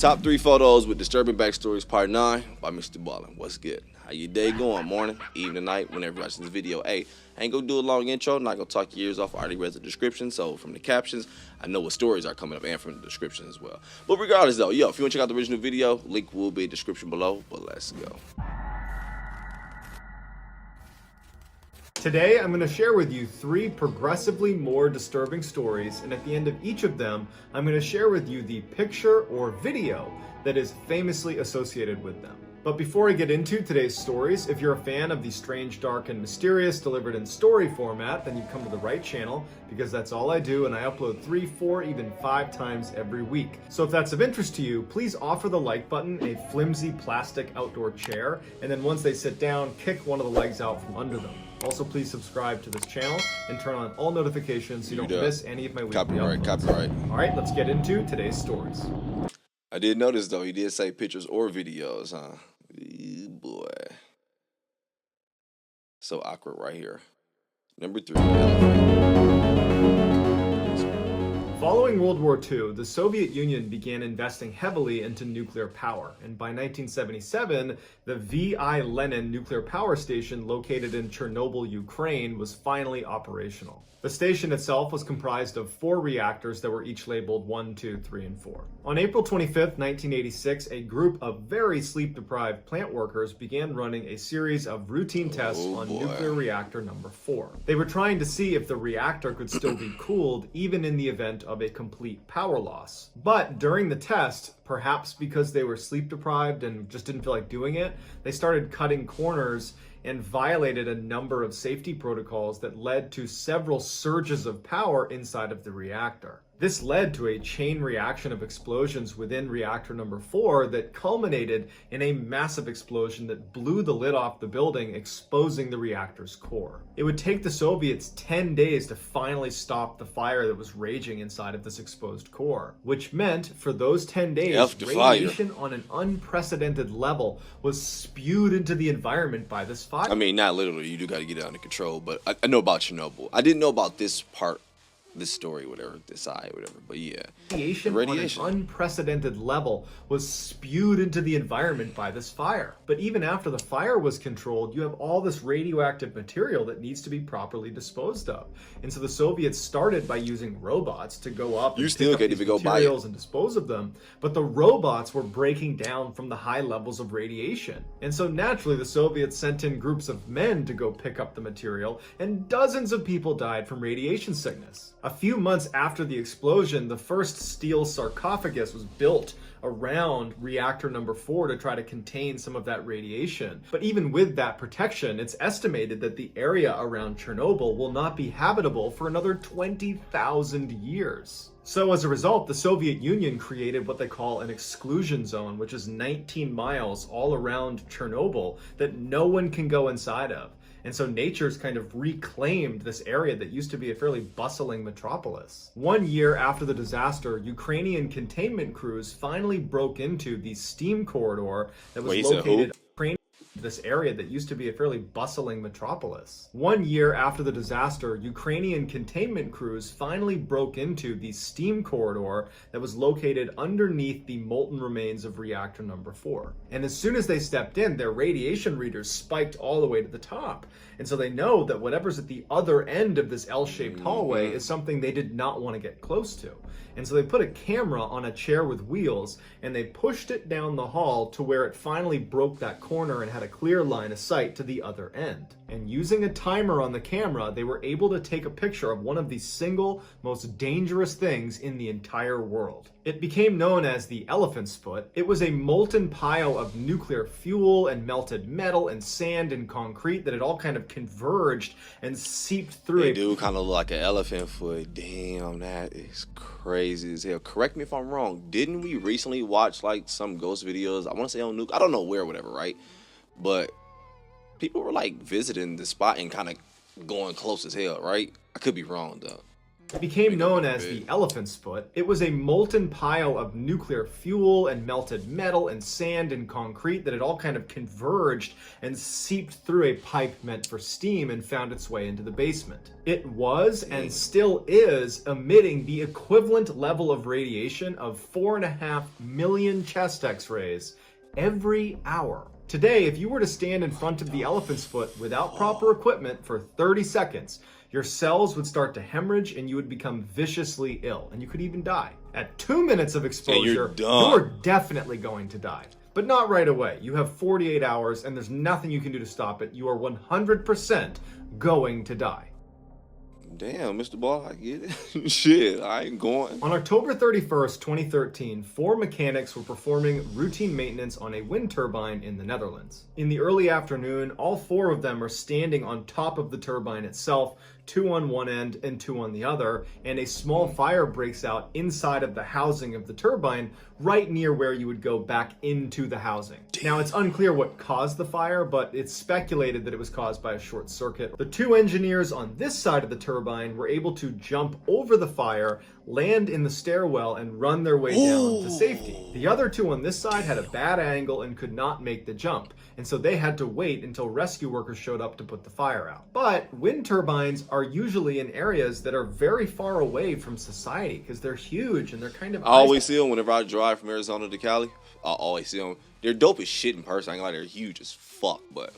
Top 3 photos with disturbing backstories, part 9 by Mrballen. What's good? How your day going? Morning, evening, night, whenever you're watching this video. Hey, I ain't gonna do a long intro, not gonna talk your ears off. I already read the description, so from the captions, I know what stories are coming up and from the description as well. But regardless though, if you wanna check out the original video, link will be in the description below, but let's go. Today, I'm going to share with you 3 progressively more disturbing stories, and at the end of each of them, I'm going to share with you the picture or video that is famously associated with them. But before I get into today's stories, if you're a fan of the strange, dark, and mysterious delivered in story format, then you've come to the right channel, because that's all I do, and I upload 3, 4, even 5 times every week. So if that's of interest to you, please offer the like button a flimsy plastic outdoor chair, and then once they sit down, kick one of the legs out from under them. Also, please subscribe to this channel and turn on all notifications so you don't miss any of my weekly uploads. Copyright. All right, let's get into today's stories. I did notice though, he did say pictures or videos, huh? Boy. So awkward right here. Number 3. Following World War II, the Soviet Union began investing heavily into nuclear power, and by 1977, the V.I. Lenin nuclear power station located in Chernobyl, Ukraine, was finally operational. The station itself was comprised of 4 reactors that were each labeled 1, 2, 3, and 4. On April 25, 1986, a group of very sleep-deprived plant workers began running a series of routine tests on nuclear reactor number 4. They were trying to see if the reactor could still be cooled even in the event of a complete power loss. But during the test, perhaps because they were sleep-deprived and just didn't feel like doing it, they started cutting corners and violated a number of safety protocols that led to several surges of power inside of the reactor. This led to a chain reaction of explosions within reactor number 4 that culminated in a massive explosion that blew the lid off the building, exposing the reactor's core. It would take the Soviets 10 days to finally stop the fire that was raging inside of this exposed core, which meant for those 10 days, radiation on an unprecedented level was spewed into the environment by this fire. I mean, not literally, you do got to get it under control, but I know about Chernobyl. I didn't know about this part. This story, whatever, this eye, whatever, but yeah. Radiation on an unprecedented level was spewed into the environment by this fire. But even after the fire was controlled, you have all this radioactive material that needs to be properly disposed of. And so the Soviets started by using robots to go up and pick up these materials and dispose of them. But the robots were breaking down from the high levels of radiation. And so naturally, the Soviets sent in groups of men to go pick up the material, and dozens of people died from radiation sickness. A few months after the explosion, the first steel sarcophagus was built around reactor number 4 to try to contain some of that radiation. But even with that protection, it's estimated that the area around Chernobyl will not be habitable for another 20,000 years. So as a result, the Soviet Union created what they call an exclusion zone, which is 19 miles all around Chernobyl that no one can go inside of. And so nature's kind of reclaimed this area that used to be a fairly bustling metropolis. 1 year after the disaster, Ukrainian containment crews finally broke into the steam corridor that was located this area that used to be a fairly bustling metropolis. 1 year after the disaster, Ukrainian containment crews finally broke into the steam corridor that was located underneath the molten remains of reactor number 4. And as soon as they stepped in, their radiation readers spiked all the way to the top. And so they know that whatever's at the other end of this L-shaped hallway is something they did not want to get close to. And so they put a camera on a chair with wheels, and they pushed it down the hall to where it finally broke that corner and had a clear line of sight to the other end. And using a timer on the camera, they were able to take a picture of one of the single most dangerous things in the entire world. It became known as the elephant's foot. It was a molten pile of nuclear fuel and melted metal and sand and concrete that had all kind of converged and seeped through. They do kind of look like an elephant foot. Damn, that is crazy as hell. Correct me if I'm wrong. Didn't we recently watch like some ghost videos? I want to say on Nuke. I don't know where, whatever, right? But people were like visiting the spot and kind of going close as hell, right? I could be wrong though. It became known as the elephant's foot. It was a molten pile of nuclear fuel and melted metal and sand and concrete that had all kind of converged and seeped through a pipe meant for steam and found its way into the basement. It was and still is emitting the equivalent level of radiation of 4.5 million chest x-rays every hour. Today, if you were to stand in front of the elephant's foot without proper equipment for 30 seconds, your cells would start to hemorrhage and you would become viciously ill, and you could even die. At 2 minutes of exposure, you're definitely going to die. But not right away. You have 48 hours and there's nothing you can do to stop it. You are 100% going to die. Damn, Mr. Ball, I get it. Shit, I ain't going. On October 31st, 2013, 4 mechanics were performing routine maintenance on a wind turbine in the Netherlands. In the early afternoon, all 4 of them are standing on top of the turbine itself, 2 on one end and 2 on the other, and a small fire breaks out inside of the housing of the turbine, right near where you would go back into the housing. Now, it's unclear what caused the fire, but it's speculated that it was caused by a short circuit. The 2 engineers on this side of the turbine were able to jump over the fire, land in the stairwell, and run their way down to safety. The other 2 on this side had a bad angle and could not make the jump, and so they had to wait until rescue workers showed up to put the fire out. But wind turbines are usually in areas that are very far away from society because they're huge and they're kind of... I always see them whenever I drive from Arizona to Cali. I always see them. They're dope as shit in person. I ain't gonna lie, they're huge as fuck, but...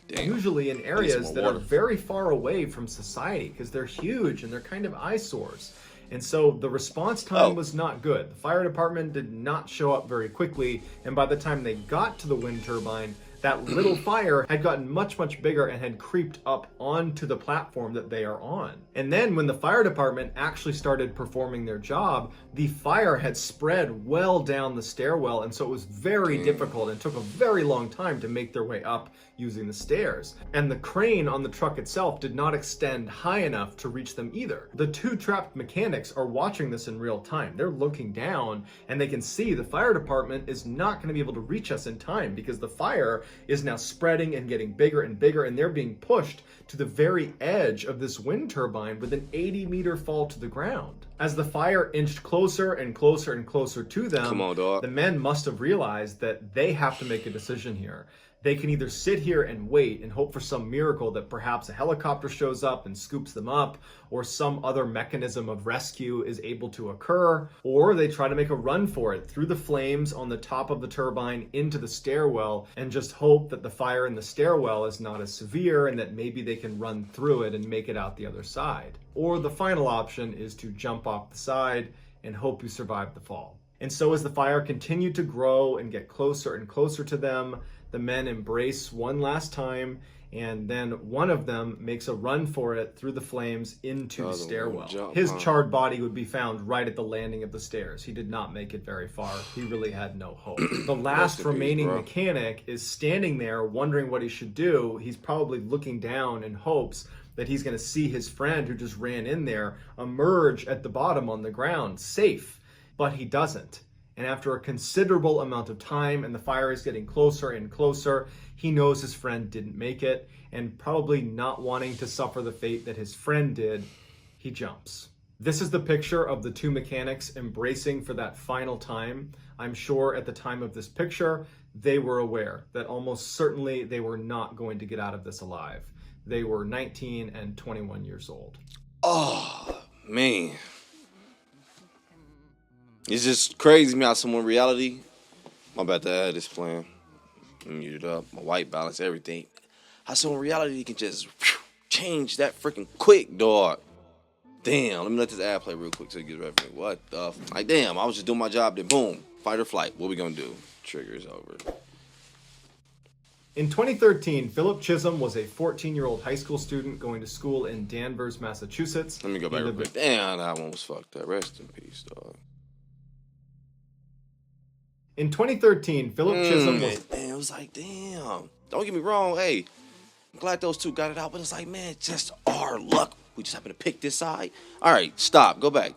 damn. Usually in areas that are very far away from society because they're huge and they're kind of eyesores. And so the response time was not good. The fire department did not show up very quickly, and by the time they got to the wind turbine, that little fire had gotten much, much bigger and had creeped up onto the platform that they are on. And then when the fire department actually started performing their job, the fire had spread well down the stairwell, and so it was very difficult and took a very long time to make their way up using the stairs. And the crane on the truck itself did not extend high enough to reach them either. The 2 trapped mechanics are watching this in real time. They're looking down and they can see the fire department is not going to be able to reach us in time because the fire is now spreading and getting bigger and bigger, and they're being pushed to the very edge of this wind turbine with an 80-meter fall to the ground. As the fire inched closer and closer and closer to them, the men must have realized that they have to make a decision here. They can either sit here and wait and hope for some miracle that perhaps a helicopter shows up and scoops them up, or some other mechanism of rescue is able to occur, or they try to make a run for it through the flames on the top of the turbine into the stairwell and just hope that the fire in the stairwell is not as severe and that maybe they can run through it and make it out the other side. Or the final option is to jump off the side and hope you survive the fall. And so as the fire continued to grow and get closer and closer to them, the men embrace one last time, and then one of them makes a run for it through the flames into the stairwell. His charred body would be found right at the landing of the stairs. He did not make it very far. He really had no hope. The last remaining mechanic is standing there wondering what he should do. He's probably looking down in hopes that he's going to see his friend who just ran in there emerge at the bottom on the ground, safe. But he doesn't. And after a considerable amount of time and the fire is getting closer and closer, he knows his friend didn't make it, and probably not wanting to suffer the fate that his friend did, he jumps. This is the picture of the 2 mechanics embracing for that final time. I'm sure at the time of this picture, they were aware that almost certainly they were not going to get out of this alive. They were 19 and 21 years old. Oh, man. It's just crazy me how someone reality. I'm about to add this plan. Mute it up. My white balance, everything. How someone reality can just change that freaking quick, dog. Damn, let me let this ad play real quick so it gets ready for me. What the like, damn, I was just doing my job, then boom, fight or flight. What we gonna do? Trigger is over. In 2013, Philip Chisholm was a 14-year-old high school student going to school in Danvers, Massachusetts. Let me go back real quick. Damn, that one was fucked up. Rest in peace, dog. In 2013, Philip Chisholm was... Damn, it was like, damn. Don't get me wrong, hey. I'm glad those 2 got it out, but it's like, man, just our luck. We just happen to pick this side. All right, stop. Go back.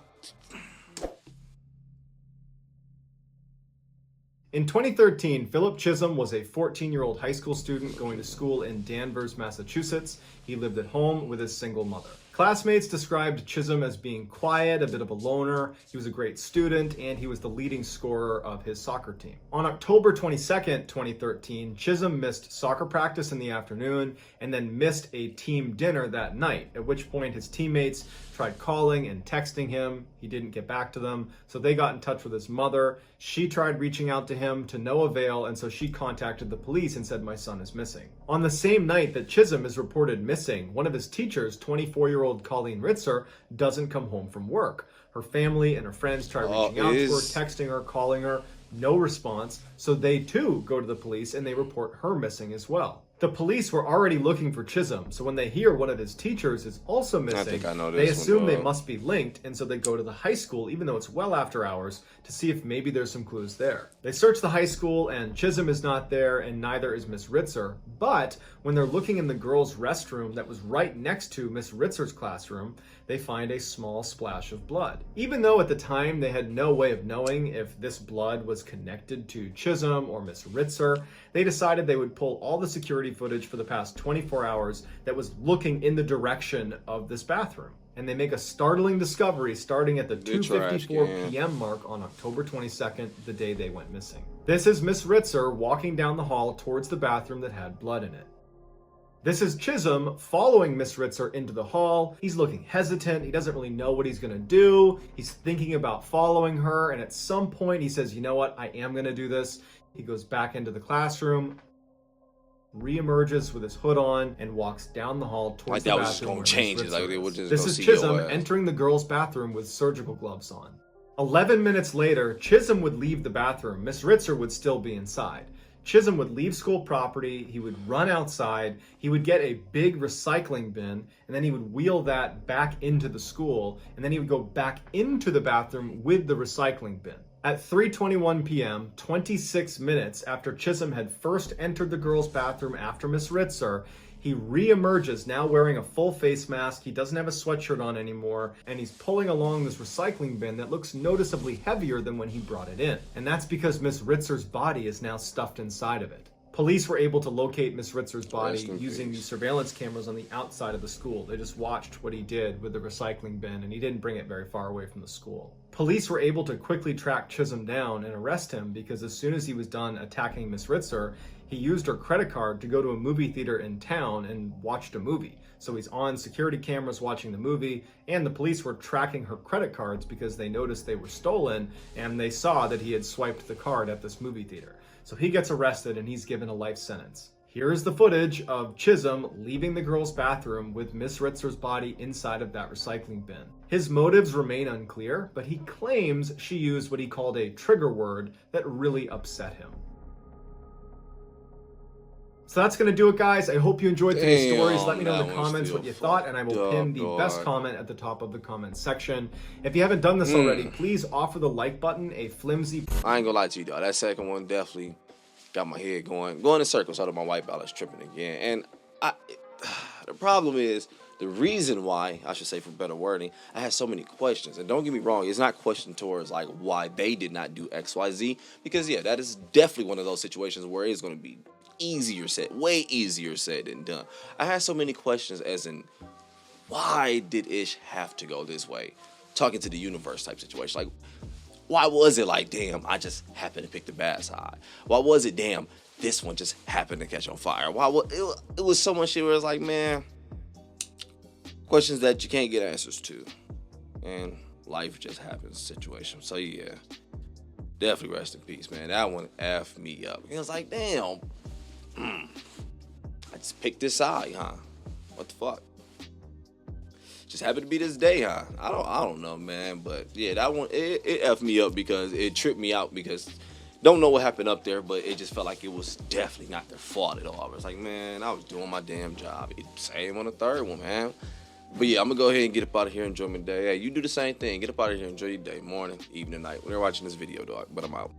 In 2013, Philip Chisholm was a 14-year-old high school student going to school in Danvers, Massachusetts. He lived at home with his single mother. Classmates described Chisholm as being quiet, a bit of a loner. He was a great student, and he was the leading scorer of his soccer team. On October 22nd, 2013, Chisholm missed soccer practice in the afternoon and then missed a team dinner that night, at which point his teammates tried calling and texting him. He didn't get back to them, so they got in touch with his mother. She tried reaching out to him to no avail, and so she contacted the police and said, "My son is missing." On the same night that Chisholm is reported missing, one of his teachers, 24-year-old Colleen Ritzer, doesn't come home from work. Her family and her friends try reaching out to her, texting her, calling her, no response, so they too go to the police and they report her missing as well. The police were already looking for Chisholm, so when they hear one of his teachers is also missing, they assume they must be linked, and so they go to the high school, even though it's well after hours, to see if maybe there's some clues there. They search the high school, and Chisholm is not there, and neither is Miss Ritzer, but when they're looking in the girls' restroom that was right next to Miss Ritzer's classroom, they find a small splash of blood. Even though at the time they had no way of knowing if this blood was connected to Chisholm or Miss Ritzer, they decided they would pull all the security footage for the past 24 hours that was looking in the direction of this bathroom. And they make a startling discovery starting at the 2:54 p.m. mark on October 22nd, the day they went missing. This is Miss Ritzer walking down the hall towards the bathroom that had blood in it. This is Chisholm following Miss Ritzer into the hall. He's looking hesitant. He doesn't really know what he's going to do. He's thinking about following her, and at some point he says, "You know what? I am going to do this." He goes back into the classroom, reemerges with his hood on, and walks down the hall towards the bathroom. This is Chisholm entering the girls' bathroom with surgical gloves on. 11 minutes later, Chisholm would leave the bathroom. Miss Ritzer would still be inside. Chisholm would leave school property, he would run outside, he would get a big recycling bin, and then he would wheel that back into the school, and then he would go back into the bathroom with the recycling bin. At 3:21 p.m., 26 minutes after Chisholm had first entered the girls' bathroom after Miss Ritzer, he re-emerges, now wearing a full face mask. He doesn't have a sweatshirt on anymore, and he's pulling along this recycling bin that looks noticeably heavier than when he brought it in. And that's because Miss Ritzer's body is now stuffed inside of it. Police were able to locate Miss Ritzer's body using the surveillance cameras on the outside of the school. They just watched what he did with the recycling bin, and he didn't bring it very far away from the school. Police were able to quickly track Chisholm down and arrest him because as soon as he was done attacking Miss Ritzer, he used her credit card to go to a movie theater in town and watched a movie. So he's on security cameras watching the movie, and the police were tracking her credit cards because they noticed they were stolen, and they saw that he had swiped the card at this movie theater. So he gets arrested and he's given a life sentence. Here's the footage of Chisholm leaving the girls' bathroom with Miss Ritzer's body inside of that recycling bin. His motives remain unclear, but he claims she used what he called a trigger word that really upset him. So that's going to do it, guys. I hope you enjoyed today's stories. Let me know in the comments what you thought, and I will pin the best comment at the top of the comments section. If you haven't done this already, please offer the like button a flimsy... I ain't gonna lie to you, dog. That second one definitely got my head going in circles out of my white balance tripping again. And the problem is, the reason why, I should say for better wording, I had so many questions. And don't get me wrong, it's not question towards like why they did not do X, Y, Z. Because yeah, that is definitely one of those situations where it's going to be way easier said than done. I had so many questions as in, why did Ish have to go this way? Talking to the universe type situation. Like, why was it like, damn, I just happened to pick the bad side? Why was it, damn, this one just happened to catch on fire? It was so much shit where it's like, man, questions that you can't get answers to. And life just happens situation. So yeah, definitely rest in peace, man. That one effed me up. It was like, damn, I just picked this side, huh? What the fuck? Just happened to be this day, huh? I don't know, man. But yeah, that one, it effed me up because it tripped me out because don't know what happened up there, but it just felt like it was definitely not their fault at all. It was like, man, I was doing my damn job. Same on the third one, man. But yeah, I'm gonna go ahead and get up out of here, enjoy my day. Hey, you do the same thing. Get up out of here, enjoy your day, morning, evening, night. When you're watching this video, dog. But I'm out.